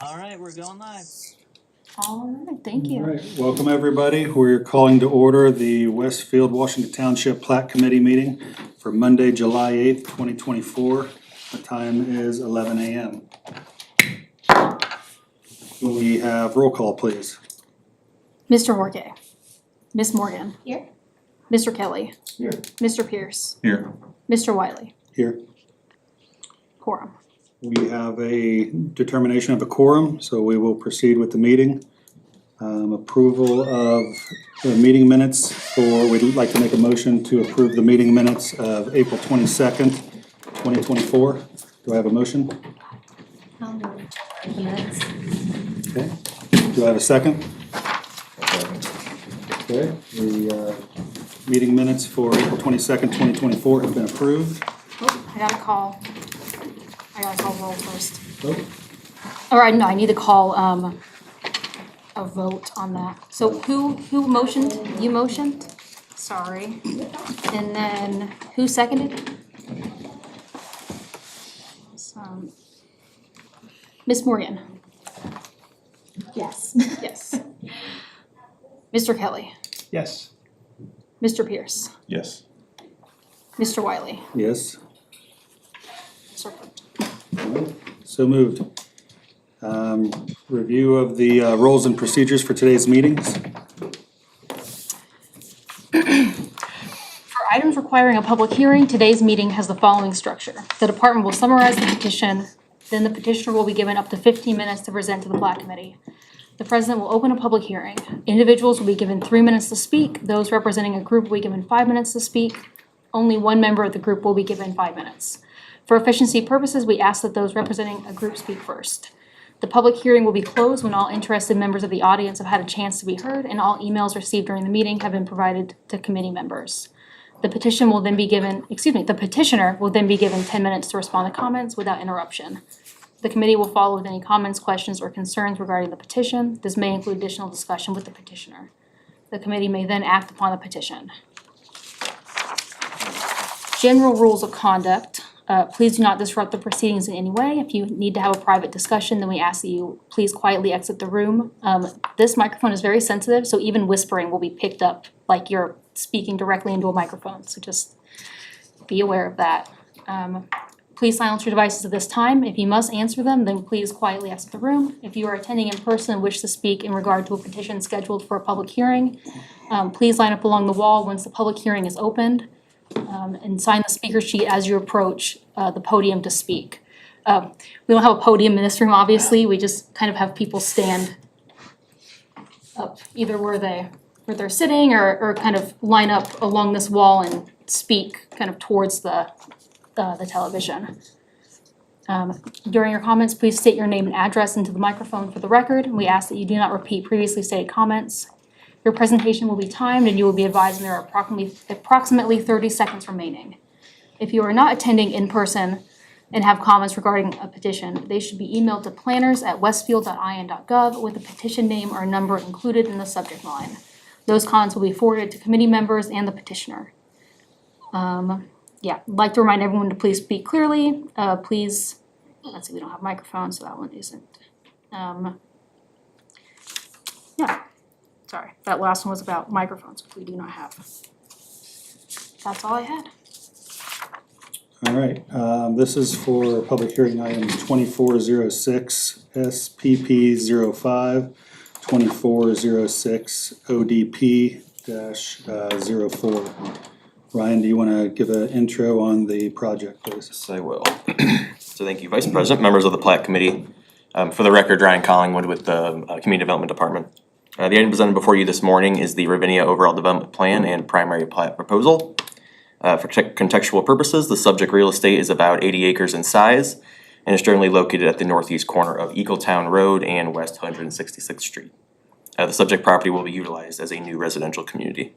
All right, we're going live. All right, thank you. All right, welcome everybody. We're calling to order the Westfield, Washington Township Plat Committee meeting for Monday, July 8th, 2024. The time is 11 a.m. We have roll call, please. Mr. Horke. Miss Morgan. Here. Mr. Kelly. Here. Mr. Pierce. Here. Mr. Wiley. Here. Quorum. We have a determination of a quorum, so we will proceed with the meeting. Approval of the meeting minutes we'd like to make a motion to approve the meeting minutes of April 22nd, 2024. Do I have a motion? I'll do the minutes. Okay. Do I have a second? Okay, the meeting minutes for April 22nd, 2024 have been approved. Oh, I gotta call roll first. Oh, All right, no, I need to call, a vote on that. So who motioned? You motioned? Sorry. And then who seconded? Miss Morgan. Yes. Yes. Mr. Kelly. Yes. Mr. Pierce. Yes. Mr. Wiley. yes, Mr. Clerk. so moved. Review of the rules and procedures for today's meetings. For items requiring a public hearing, today's meeting has the following structure. The department will summarize the petition, then the petitioner will be given up to 15 minutes to present to the Plat Committee. The president will open a public hearing. Individuals will be given 3 minutes to speak. Those representing a group will be given 5 minutes to speak. Only one member of the group will be given 5 minutes. For efficiency purposes, we ask that those representing a group speak first. The public hearing will be closed when all interested members of the audience have had a chance to be heard and all emails received during the meeting have been provided to committee members. The petitioner will then be given 10 minutes to respond to comments without interruption. The committee will follow with any comments, questions, or concerns regarding the petition. This may include additional discussion with the petitioner. The committee may then act upon the petition. General rules of conduct. Please do not disrupt the proceedings in any way. If you need to have a private discussion, then we ask that you please quietly exit the room. This microphone is very sensitive, so even whispering will be picked up like you're speaking directly into a microphone. So just be aware of that. Please silence your devices at this time. If you must answer them, then please quietly exit the room. If you are attending in person and wish to speak in regard to a petition scheduled for a public hearing, please line up along the wall once the public hearing is opened. And sign the speaker sheet as you approach the podium to speak. We don't have a podium in this room, obviously. We just kind of have people stand up either where they're sitting or kind of line up along this wall and speak kind of towards the television. During your comments, please state your name and address into the microphone for the record. We ask that you do not repeat previously stated comments. Your presentation will be timed and you will be advised when there are approximately 30 seconds remaining. If you are not attending in person and have comments regarding a petition, they should be emailed to planners@westfield.in.gov with the petition name or number included in the subject line. Those comments will be forwarded to committee members and the petitioner. I'd like to remind everyone to please speak clearly. Let's see, we don't have microphones, so that one isn't. Sorry, that last one was about microphones, which we do not have. That's all I had. All right, this is for public hearing items 2406 SPP 05, 2406 ODP-04. Ryan, do you want to give an intro on the project, please? Yes, I will. So thank you, Vice President, members of the Plat Committee. For the record, Ryan Collingwood with the Community Development Department. The item presented before you this morning is the Ravinia Overall Development Plan and Primary Plat Proposal. For contextual purposes, the subject real estate is about 80 acres in size and is generally located at the northeast corner of Eagletown Road and West 166th Street. The subject property will be utilized as a new residential community.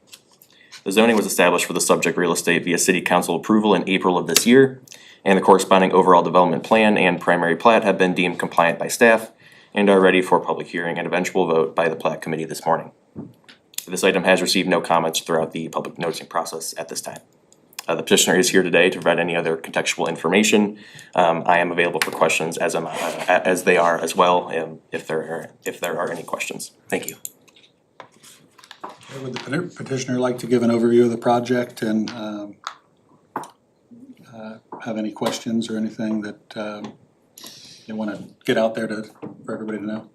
The zoning was established for the subject real estate via City Council approval in April of this year, and the corresponding overall development plan and primary plat have been deemed compliant by staff and are ready for public hearing and eventual vote by the Plat Committee this morning. This item has received no comments throughout the public noticing process at this time. The petitioner is here today to provide any other contextual information. I am available for questions as they are as well, if there are any questions. Thank you. Would the petitioner like to give an overview of the project and have any questions or anything that you want to get out there for everybody to know?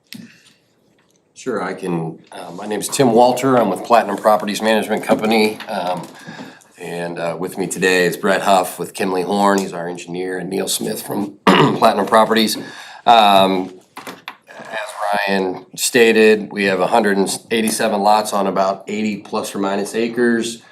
Sure, I can. My name's Tim Walter. I'm with Platinum Properties Management Company. And with me today is Brett Huff with Kimley Horn. He's our engineer, and Neil Smith from Platinum Properties. As Ryan stated, we have 187 lots on about 80 plus or minus acres.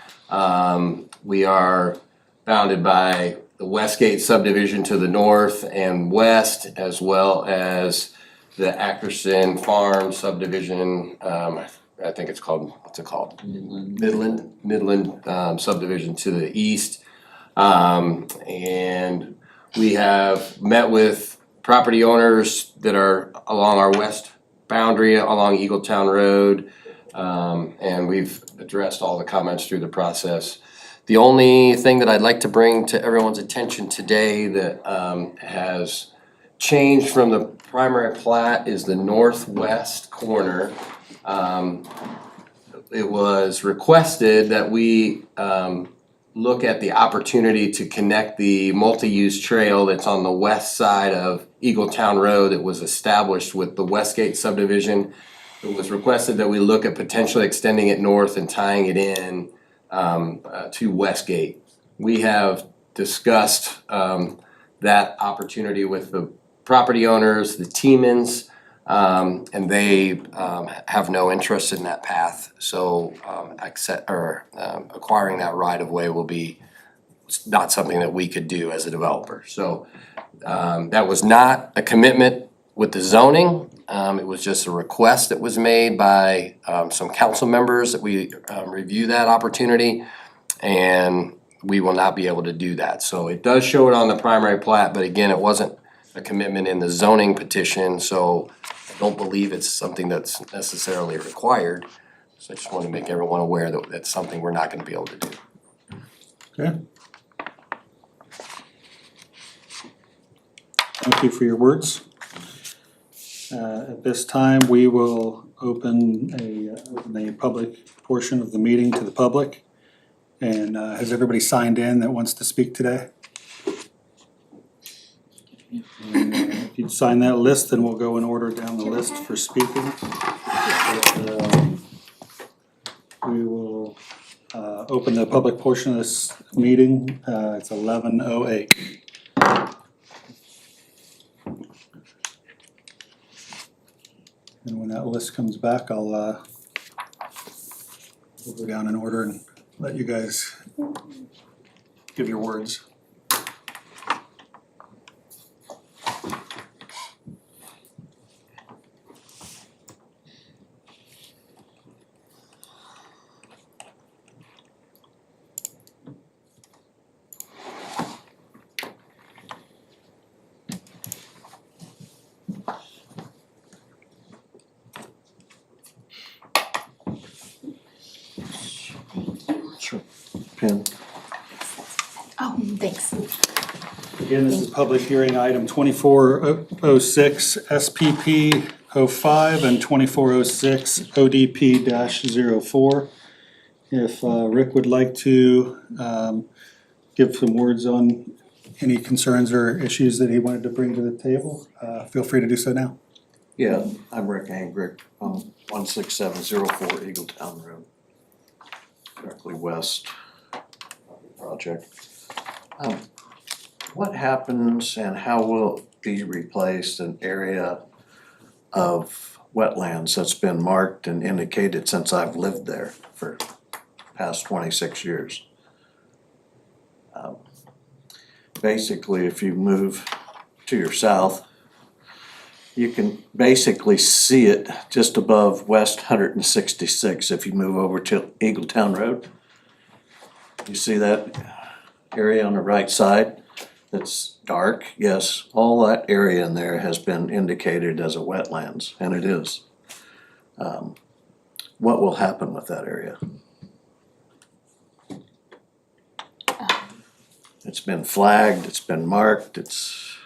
We are bounded by the Westgate subdivision to the north and west, as well as the Ackerson Farm subdivision. I think it's called, what's it called? Midland subdivision to the east. And we have met with property owners that are along our west boundary, along Eagletown Road. And we've addressed all the comments through the process. The only thing that I'd like to bring to everyone's attention today that has changed from the primary plat is the northwest corner. It was requested that we look at the opportunity to connect the multi-use trail that's on the west side of Eagletown Road that was established with the Westgate subdivision. It was requested that we look at potentially extending it north and tying it in to Westgate. We have discussed that opportunity with the property owners, the Tiemans, and they have no interest in that path. So acquiring that right of way will be not something that we could do as a developer. So that was not a commitment with the zoning. It was just a request that was made by some council members that we review that opportunity, and we will not be able to do that. So it does show it on the primary plat, but again, it wasn't a commitment in the zoning petition, so I don't believe it's something that's necessarily required. So I just want to make everyone aware that that's something we're not going to be able to do. Okay. Thank you for your words. At this time, we will open the public portion of the meeting to the public. And has everybody signed in that wants to speak today? And, if you'd sign that list, then we'll go in order down the list for speaking. But, we will open the public portion of this meeting. It's 11:08. And when that list comes back, we'll go down in order and let you guys give your words. Pen. Oh, thanks. Again, this is public hearing item 2406 SPP 05 and 2406 ODP-04. If Rick would like to give some words on any concerns or issues that he wanted to bring to the table, feel free to do so now. Yeah, I'm Rick Angrick, 16704 Eagletown Road, directly west project. What happens and how will be replaced an area of wetlands that's been marked and indicated since I've lived there for past 26 years? Basically, if you move to your south, you can basically see it just above West 166 if you move over to Eagletown Road. You see that area on the right side that's dark? Yes, all that area in there has been indicated as a wetlands, and it is. What will happen with that area? It's been flagged, it's been marked, it's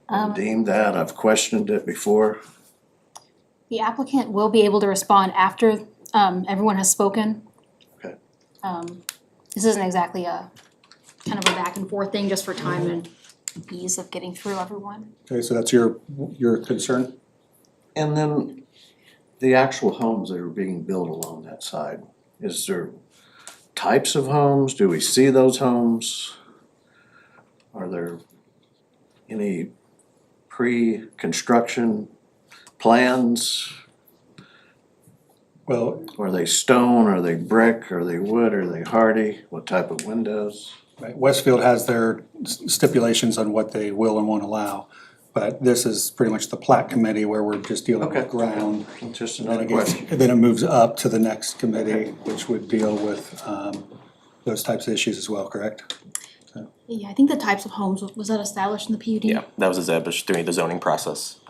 been deemed that, I've questioned it before. The applicant will be able to respond after everyone has spoken. Okay. This isn't exactly a kind of a back and forth thing, just for time and ease of getting through everyone. Okay, so that's your concern? And then the actual homes that are being built along that side, is there types of homes? Do we see those homes? Are there any pre-construction plans? Well, Are they stone, are they brick, are they wood, are they hardy? What type of windows? right, Westfield has their stipulations on what they will and won't allow. But this is pretty much the Plat committee where we're just dealing with Okay. ground. Just And then another it gets, question. and then it moves up to the next committee, which would deal with those types of issues as well, correct? Yeah, I think the types of homes, was that established in the PUD? Yeah, that was established during the zoning process.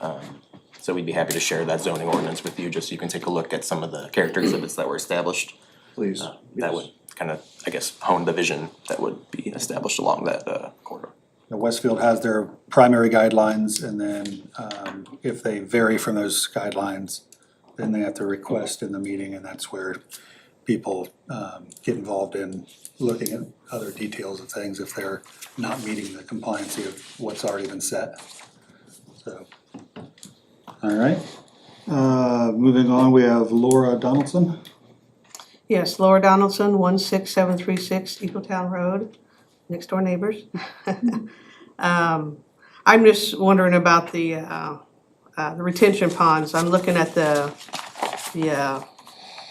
So we'd be happy to share that zoning ordinance with you, just so you can take a look at some of the character exhibits that were established. Please. That would kind of, I guess, hone the vision that would be established along that corridor. Now, Westfield has their primary guidelines, and then if they vary from those guidelines, then they have to request in the meeting, and that's where people get involved in looking at other details of things if they're not meeting the compliancy of what's already been set. So, all right. Moving on, we have Laura Donaldson. Yes, Laura Donaldson, 16736 Eagletown Road, next door neighbors. I'm just wondering about the retention ponds. I'm looking at the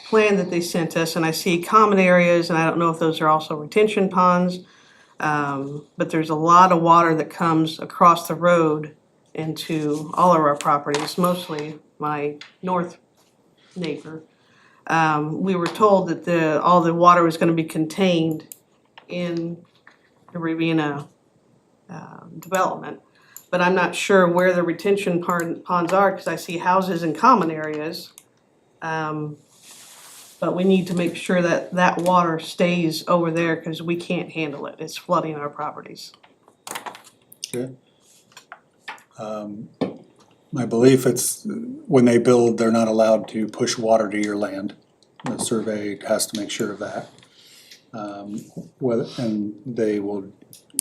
plan that they sent us, and I see common areas, and I don't know if those are also retention ponds. But there's a lot of water that comes across the road into all of our properties, mostly my north neighbor. We were told that all the water was gonna be contained in the Ravenna development. But I'm not sure where the retention ponds are, cause I see houses in common areas. But we need to make sure that that water stays over there, cause we can't handle it, it's flooding our properties. Okay. My belief it's, when they build, they're not allowed to push water to your land. The survey has to make sure of that. And they will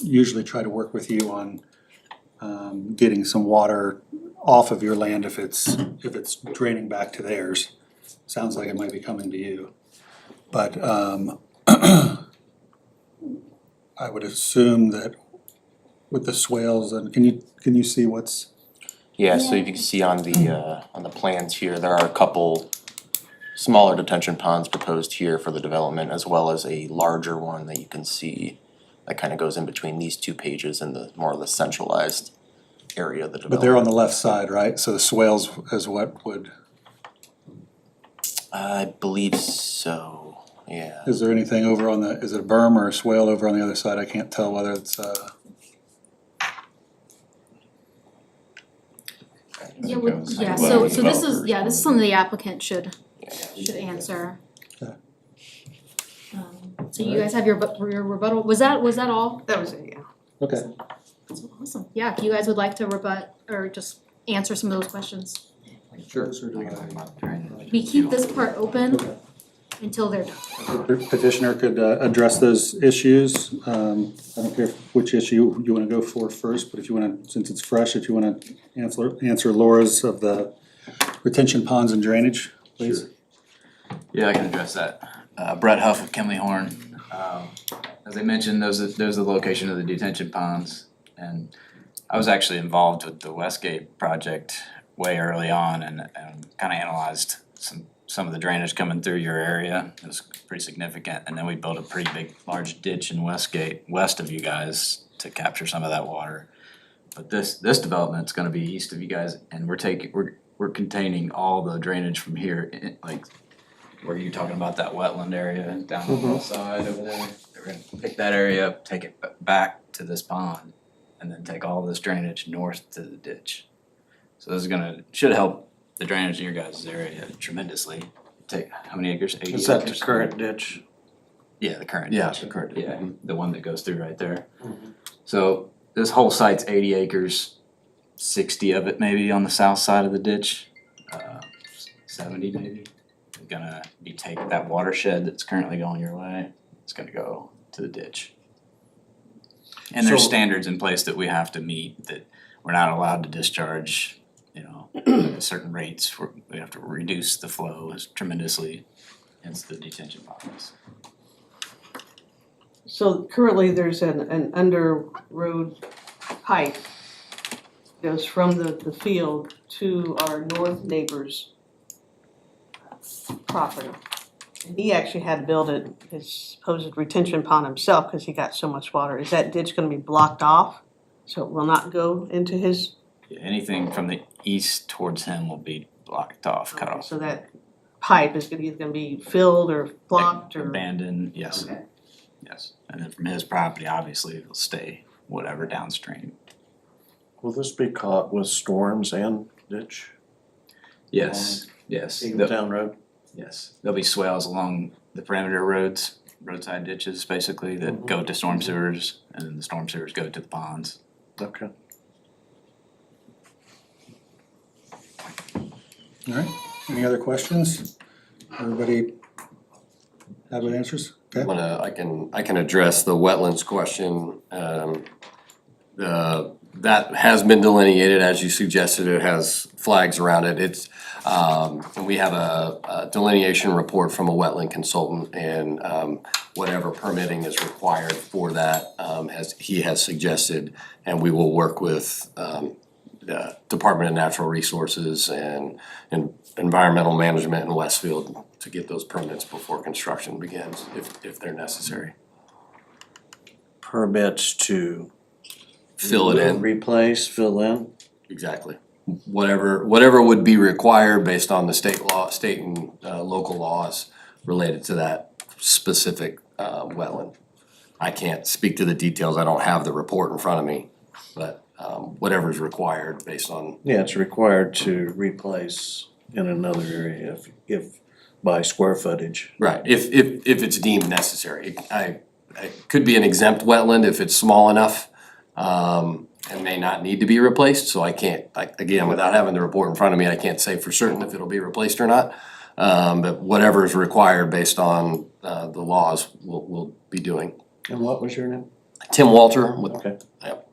usually try to work with you on getting some water off of your land if it's draining back to theirs. Sounds like it might be coming to you. But I would assume that with the swales, and can you see what's? Yeah, so if you can see on the plans here, there are a couple smaller detention ponds proposed here for the development, as well as a larger one that you can see that kind of goes in between these two pages in the more of the centralized area of the development. But they're on the left side, right? So the swales is what would, I believe so, yeah. is there anything over on the, is it a berm or a swale over on the other side? I can't tell whether it's Yeah, so this is something the applicant should answer. Okay. So you guys have your rebuttal, was that all? That was it, yeah. okay. Awesome, yeah, if you guys would like to rebut or just answer some of those questions. Sure. We keep this part open until they're done. Petitioner could address those issues. I don't care which issue you wanna go for first, but if you wanna, since it's fresh, if you wanna answer Laura's of the retention ponds and drainage, please. Yeah, I can address that. Brett Huff with Kimley Horn. As I mentioned, there's the location of the detention ponds. And I was actually involved with the Westgate project way early on and kinda analyzed some of the drainage coming through your area. It was pretty significant. And then we built a pretty big, large ditch in Westgate, west of you guys, to capture some of that water. But this development's gonna be east of you guys, and we're containing all the drainage from here, like where you're talking about that wetland area down on the side over there. We're gonna pick that area up, take it back to this pond, and then take all this drainage north to the ditch. So this is should help the drainage in your guys' area tremendously. Take, how many acres? 80 Is that the acres? current ditch? Yeah, the current Yeah, ditch. the current, Yeah, the one that goes through right there. So this whole site's 80 acres, 60 of it maybe on the south side of the ditch, 70 maybe. Gonna be taking that watershed that's currently going your way, it's gonna go to the ditch. And there's So- standards in place that we have to meet, that we're not allowed to discharge, at certain rates. We have to reduce the flow as tremendously into the detention ponds. So currently there's an under road pipe goes from the field to our north neighbor's property. And he actually had to build his supposed retention pond himself because he got so much water. Is that ditch gonna be blocked off? So it will not go into his, Anything from the east towards him will be blocked off, cut off. so that pipe is either gonna be filled or blocked or? Abandoned, yes, Okay. yes. And then from his property, obviously, it'll stay whatever downstream. Will this be caught with storms and ditch? Yes, yes. Eagletown Road? Yes, there'll be swales along the perimeter roads, roadside ditches basically that go to storm sewers, and then the storm sewers go to the ponds. Okay. All right, any other questions? Everybody have the answers? Okay. I can address the wetlands question. That has been delineated, as you suggested, it has flags around it. It's, and we have a delineation report from a wetland consultant, and whatever permitting is required for that, he has suggested, and we will work with the Department of Natural Resources and Environmental Management in Westfield to get those permits before construction begins, if they're necessary. Permits to Fill it in. replace, fill in? Exactly. Whatever would be required based on the state and local laws related to that specific wetland. I can't speak to the details, I don't have the report in front of me, but whatever's required based on, Yeah, it's required to replace in another area if by square footage. right, if it's deemed necessary. It could be an exempt wetland if it's small enough, and may not need to be replaced, so I can't, again, without having the report in front of me, I can't say for certain if it'll be replaced or not. But whatever is required based on the laws, we'll be doing. And what was your name? Tim Walter with, Okay. yep.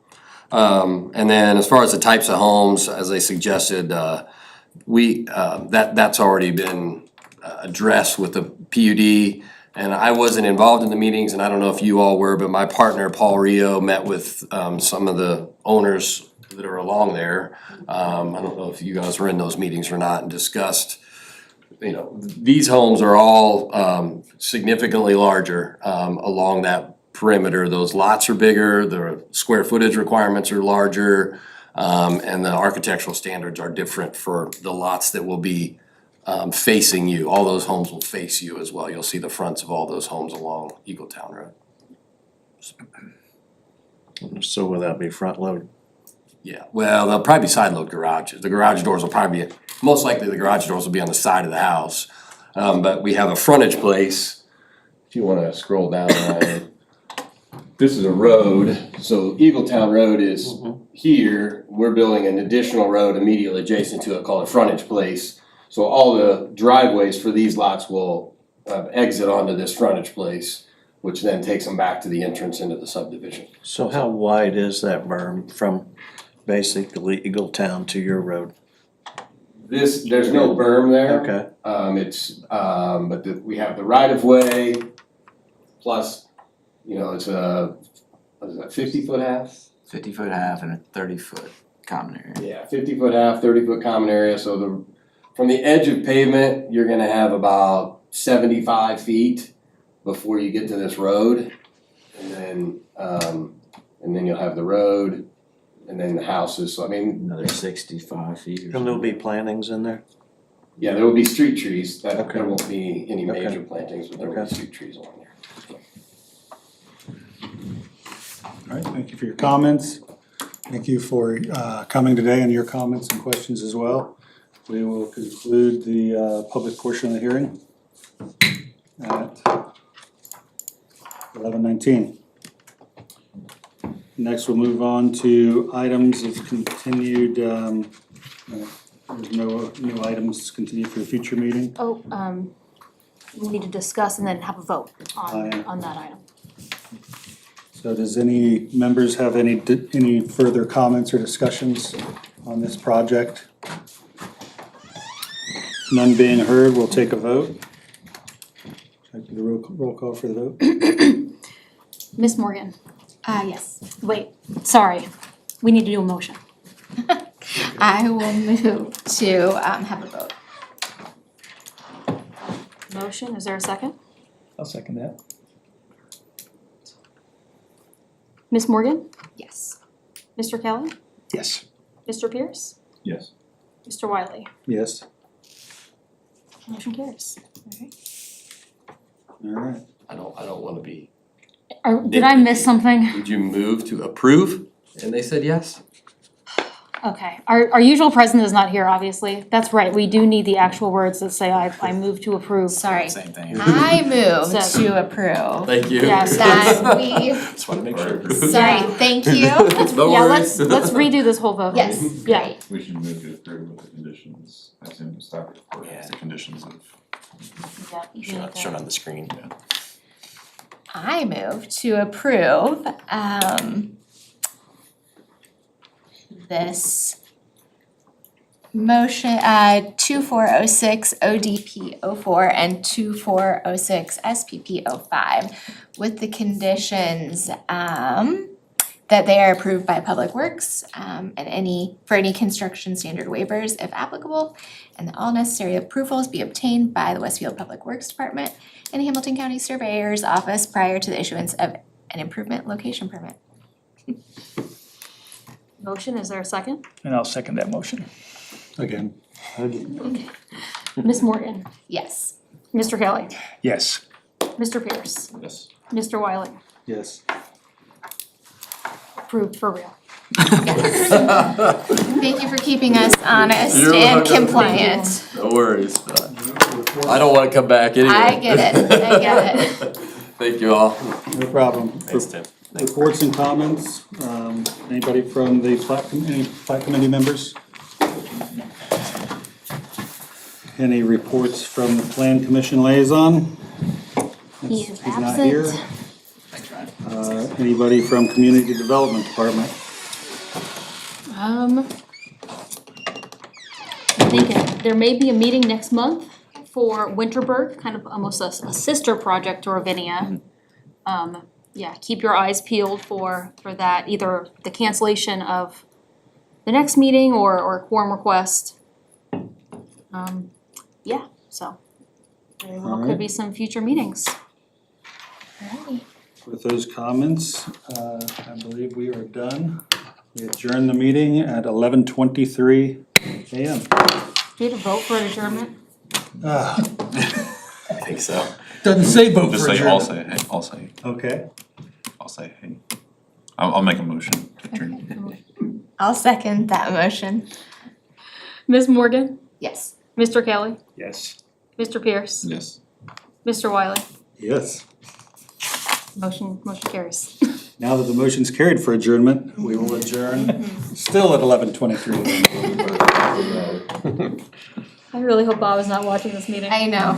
And then as far as the types of homes, as I suggested, that's already been addressed with the PUD. And I wasn't involved in the meetings, and I don't know if you all were, but my partner, Paul Rio, met with some of the owners that are along there. I don't know if you guys were in those meetings or not, and discussed, these homes are all significantly larger along that perimeter. Those lots are bigger, the square footage requirements are larger, and the architectural standards are different for the lots that will be facing you. All those homes will face you as well. You'll see the fronts of all those homes along Eagletown Road. So will that be front load? Yeah, well, they'll probably be side load garages. The garage doors will probably be, most likely the garage doors will be on the side of the house. But we have a frontage place. If you wanna scroll down, Ryan. This is a road, so Eagletown Road is here. We're building an additional road immediately adjacent to it called a frontage place. So all the driveways for these lots will exit onto this frontage place, which then takes them back to the entrance into the subdivision. So how wide is that berm from basically Eagletown to your road? There's no berm there. Okay. We have the right of way, plus, it's a, what is that, 50-foot half? 50-foot half and a 30-foot common area. Yeah, 50-foot half, 30-foot common area, so from the edge of pavement, you're gonna have about 75 feet before you get to this road. And then you'll have the road, and then the houses, so Another 65 feet or And there'll be plantings in there? yeah, there will be street trees, Okay. there won't be any Okay. major plantings, but there will be Okay. street trees along there. All right, thank you for your comments. Thank you for coming today and your comments and questions as well. We will conclude the public portion of the hearing at 11:19. Next, we'll move on to items of continued, there's no new items continued for the future meeting. Oh, we need to discuss and then have a vote on that item. So does any members have any further comments or discussions on this project? None being heard, we'll take a vote. Should I do the roll call for the vote? Ms. Morgan, Yes. wait, sorry, we need to do a motion. I will move to have a vote. Motion, is there a second? I'll second that. Ms. Morgan, Yes. Mr. Kelly, Yes. Mr. Pierce, Yes. Mr. Wiley, Yes, motion carries. all right. I don't wanna be, Did I miss something? did you move to approve? And they said yes? Okay, our usual president is not here, obviously. That's right, we do need the actual words that say I move to approve. Sorry. Same thing. I move So- to approve Thank you. Yes. that we, Just wanna make sure. sorry, thank you. No Yeah, worries. let's redo this whole vote. Yes, Yeah. great. We should move to approve with the conditions, I assume the staff report has the conditions of. Yeah, you need to- Shown on the screen. I move to approve this motion 2406 ODP 04 and 2406 SPP 05 with the conditions that they are approved by Public Works and for any construction standard waivers if applicable, and that all necessary approvals be obtained by the Westfield Public Works Department and Hamilton County Surveyor's Office prior to the issuance of an improvement location permit. Motion, is there a second? And I'll second that motion. Again. Ms. Morgan, Yes. Mr. Kelly, Yes. Mr. Pierce, Yes. Mr. Wiley, Yes. approved for real. Thank you for keeping us honest You're and welcome. compliant. No worries. I don't wanna come back anyway. I get it, I get it. Thank you all. No problem. Thanks, Tim. Reports and comments, anybody from the any Plat Committee members? Any reports from the Plan Commission liaison? He is He's not here. absent. Anybody from Community Development Department? I'm thinking there may be a meeting next month for Winterberg, kind of almost a sister project to Ravinia. Yeah, keep your eyes peeled for that, either the cancellation of the next meeting or a quorum request. Yeah, so very well could be some future meetings. Alrighty. With those comments, I believe we are done. We adjourn the meeting at 11:23 a.m. Do you have to vote for an adjournment? I think so. Doesn't say vote Just for say, I'll adjournment. say, Okay, I'll say, hey. I'll make a motion to adjourn. I'll second that motion. Ms. Morgan, Yes. Mr. Kelly, Yes. Mr. Pierce, Yes. Mr. Wiley, yes. motion carries. Now that the motion's carried for adjournment, we will adjourn still at 11:23 a.m. I really hope Bob is not watching this meeting. I know.